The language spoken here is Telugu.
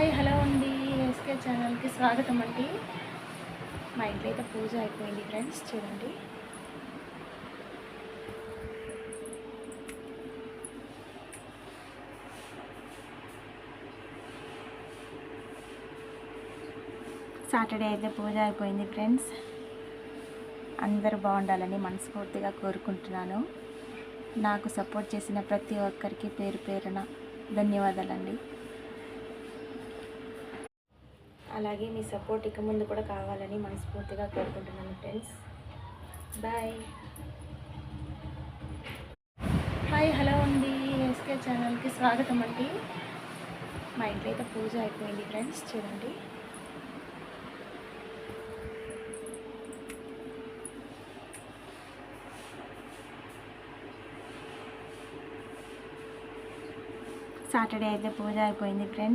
హాయ్ హలో అండి, ఎస్కే ఛానల్కి స్వాగతం అండి. మా ఇంట్లో అయితే పూజ అయిపోయింది ఫ్రెండ్స్, చూడండి. సాటర్డే అయితే పూజ అయిపోయింది ఫ్రెండ్స్. అందరూ బాగుండాలని మనస్ఫూర్తిగా కోరుకుంటున్నాను. నాకు సపోర్ట్ చేసిన ప్రతి ఒక్కరికి పేరు పేరున ధన్యవాదాలండి. అలాగే మీ సపోర్ట్ ఇక ముందు కూడా కావాలని మనస్ఫూర్తిగా కోరుకుంటున్నాను ఫ్రెండ్స్. బాయ్. హాయ్ హలో అండి, ఎస్కే ఛానల్కి స్వాగతం అండి. మా ఇంట్లో అయితే పూజ అయిపోయింది ఫ్రెండ్స్, చూడండి. సాటర్డే అయితే పూజ అయిపోయింది ఫ్రెండ్స్.